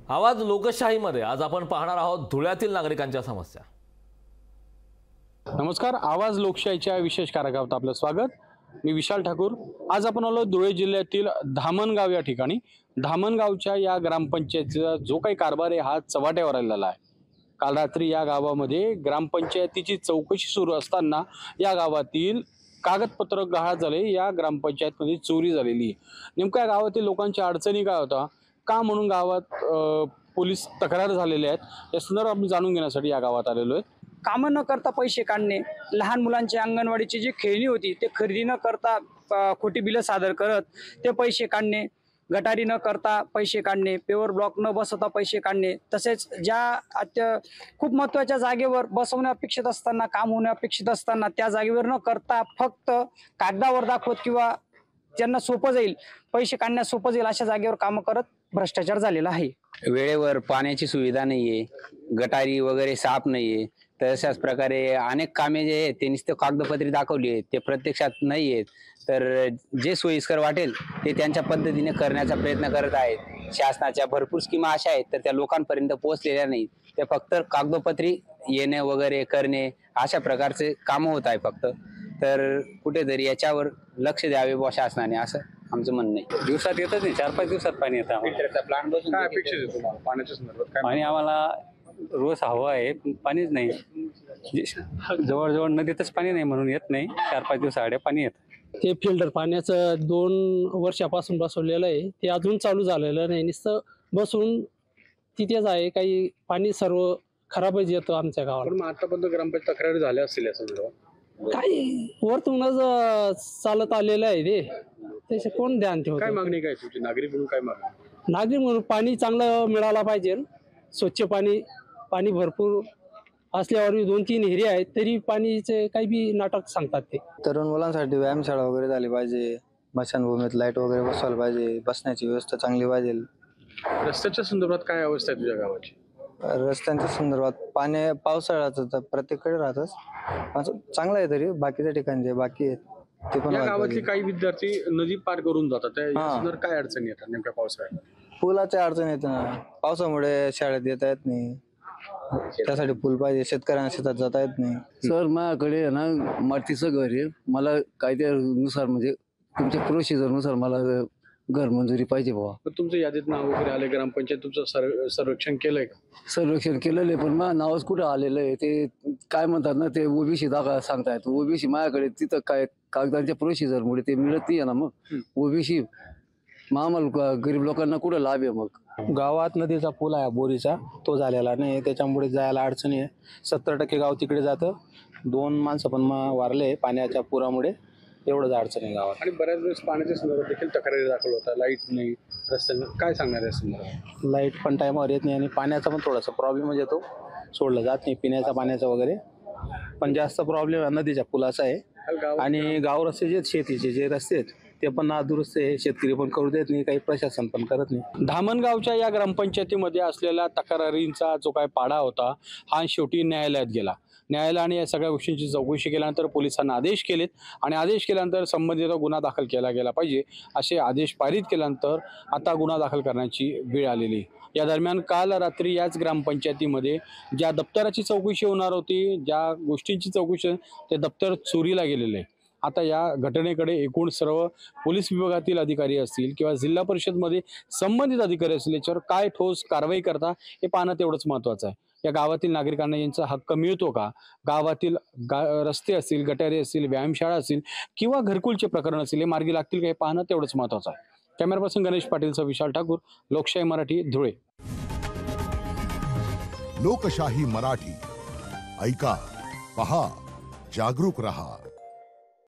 आवाज लोकशाहीमध्ये आज आपण पाहणार आहोत धुळ्यातील नागरिकांच्या समस्या। नमस्कार, आवाज लोकशाहीच्या विशेष कार्यक्रमात आपलं स्वागत। मी विशाल ठाकूर। आज आपण आलो धुळे जिल्ह्यातील धामणगाव या ठिकाणी। धामणगावच्या या ग्रामपंचायतीचा जो काही कारभार आहे हा चव्हाट्यावर आलेला आहे। काल रात्री या गावामध्ये ग्रामपंचायतीची चौकशी सुरू असताना या गावातील कागदपत्र गहाळ झाले। या ग्रामपंचायतमध्ये चोरी झालेली आहे। नेमक्या गावातील लोकांच्या अडचणी काय होता, का म्हणून गावात पोलीस तक्रार झालेले आहेत, या संदर्भात आपण जाणून घेण्यासाठी या गावात आलेलो आहे। कामं न करता पैसे काढणे, लहान मुलांची अंगणवाडीची जी खेळणी होती ते खरेदी न करता खोटी बिलं सादर करत ते पैसे काढणे, गटारी न करता पैसे काढणे, पेवर ब्लॉक न बसवता पैसे काढणे, तसेच ज्या खूप महत्त्वाच्या जागेवर बसवणे अपेक्षित असताना, काम होणे अपेक्षित असताना त्या जागेवर न करता फक्त कागदावर दाखवत किंवा ज्यांना सोपं जाईल, पैसे काढण्यास सोपं जाईल अशा जागेवर कामं करत भ्रष्टाचार झालेला आहे। वेळेवर पाण्याची सुविधा नाहीये, गटारी वगैरे साफ नाहीये। तशाच प्रकारे अनेक कामे जे आहेत ते नुसते कागदपत्री दाखवली आहेत, ते प्रत्यक्षात नाही आहेत। तर जे सोयीस्कर वाटेल ते त्यांच्या पद्धतीने करण्याचा प्रयत्न करत आहेत। शासनाच्या भरपूर स्कीमा अशा आहेत तर त्या लोकांपर्यंत पोहोचलेल्या नाहीत, ते फक्त कागदपत्री येणे वगैरे करणे अशा प्रकारचे कामं होत आहे फक्त। तर कुठेतरी याच्यावर लक्ष द्यावे बुवा शासनाने, असं आमचं म्हणणं आहे। दिवसात येतच नाही, 4-5 दिवसात पाणी येतं। फिल्टरचा प्लांट बसून काय अपेक्षित आहे तुम्हाला पाण्याच्या संदर्भात? काय पाणी आम्हाला रोज हवं आहे, पण पाणीच नाही। जवळजवळ नदीतच पाणी नाही म्हणून येत नाही, 4-5 दिवसाआड पाणी येतं। ते फिल्टर पाण्याचं 2 वर्षापासून बसवलेलं आहे, ते अजून चालू झालेलं नाही। नुसतं बसून तिथेच आहे, काही पाणी सर्व खराबच येतं आमच्या गावाला। पण आतापर्यंत ग्रामपंचायत तक्रारी झाल्या असतील या संदर्भात? काही वरतूनच चालत आलेलं आहे ते, त्याचे कोण ध्यान ठेवतं? काय मागणी काय तुमची नागरिक म्हणून? काय मागणी? नागरिक म्हणून पाणी चांगलं मिळायला पाहिजे, स्वच्छ पाणी। पाणी भरपूर असल्यावर 2-3 हिरे आहेत तरी पाणीचे काही बी नाटक सांगतात ते। तरुण मुलांसाठी व्यायामशाळा वगैरे झाली पाहिजे, स्मशानभूमीत लाईट वगैरे बसवायला पाहिजे, बसण्याची व्यवस्था चांगली पाहिजे। रस्त्याच्या संदर्भात काय अवस्था आहे तुझ्या गावाची? रस्त्यांच्या संदर्भात पाणी पावसाळ्याचं तर प्रत्येककडे राहतच, असं चांगलं आहे। तरी बाकीच्या ठिकाणी जे बाकी आहेत ते पण या गावातले काही विद्यार्थी नदी पार करून जातात, त्या संदर्भात काय अडचणी येतात नेमक्या पावसाळ्यात? पुलाच्या अडचण येते ना, पावसामुळे शाळेत येता येत नाही, त्यासाठी पूल पाहिजे। शेतकऱ्यांना शेतात जाता येत नाही। सर, माझ्याकडे आहे ना मातीचं घर आहे, मला कायद्यानुसार म्हणजे तुमच्या प्रोसिजरनुसार मला घर मंजुरी पाहिजे बाबा। तुमचं यादीत नाव वगैरे आले, ग्रामपंचायत तुमचं सर्वेक्षण केलंय का? सर्वेक्षण केलेलं आहे, पण माझं नावच कुठं आलेलं आहे? ते काय म्हणतात ना, ते ओबीसी दाखला सांगतायत। ओबीसी माझ्याकडे तिथं काय कागदांच्या प्रोसिजरमुळे ते मिळत नाही ना, मग ओबीसी आम्हाला गरीब लोकांना कुठं लाभ आहे? मग गावात नदीचा पूल आहे बोरीचा, तो झालेला नाही, त्याच्यामुळे जायला अडचणी आहे। 70% गाव तिकडे जातं, 2 माणसं पण वारले पाण्याच्या पुरामुळे, एवढंच अडचण आहे गावात। आणि बऱ्याच वेळेस पाण्याच्या संदर्भात देखील तक्रारी दाखल होता, लाईट नाही रस्त्यांना, काय सांगणार आहे संदर्भात? लाईट पण टायमावर येत नाही आणि पाण्याचा पण थोडासा प्रॉब्लेम येतो, सोडलं जात नाही पिण्याचा पाण्याचा वगैरे। पण जास्त प्रॉब्लेम नदीच्या पुलाचा आहे। आणि गाव रस्ते जे शेतीचे जे रस्ते आहेत ते पण नादुरुस्त आहे, शेतकरी पण करू देत नाही, काही प्रशासन पण करत नाही। धामणगावच्या या ग्रामपंचायतीमध्ये असलेल्या तक्रारींचा जो काय पाडा होता हा शेवटी न्यायालयात गेला। न्यायालयाने या सगळ्या गोष्टींची चौकशी केल्यानंतर पोलिसांना आदेश केलेत आणि आदेश केल्यानंतर संबंधित गुन्हा दाखल केला गेला पाहिजे असे आदेश पारित केल्यानंतर आता गुन्हा दाखल करण्याची वेळ आलेली। या दरम्यान काल रात्री याच ग्रामपंचायतीमध्ये ज्या दप्तराची चौकशी होणार होती, ज्या गोष्टींची चौकशी, ते दप्तर चोरीला गेलेले आहे। आता या घटनेकडे एकूण सर्व पोलीस विभागातील अधिकारी असतील किंवा जिल्हा परिषदमध्ये संबंधित अधिकारी असतील, याच्यावर काय ठोस कारवाई करता हे पाहणं तेवढंच महत्त्वाचं आहे। या गावातील नागरिकांना यांचा हक्क मिळतो का? गावातील रस्ते असतील, गटारे असतील, व्यायामशाळा असतील किंवा घरकुलचे प्रकरण असतील, हे मार्गी लागतील का हे पाहणं तेवढंच महत्त्वाचं आहे। कॅमेरा पर्सन गणेश पाटीलचा विशाल ठाकूर, लोकशाही मराठी, धुळे। लोकशाही मराठी, ऐका, पहा, जागरूक रहा।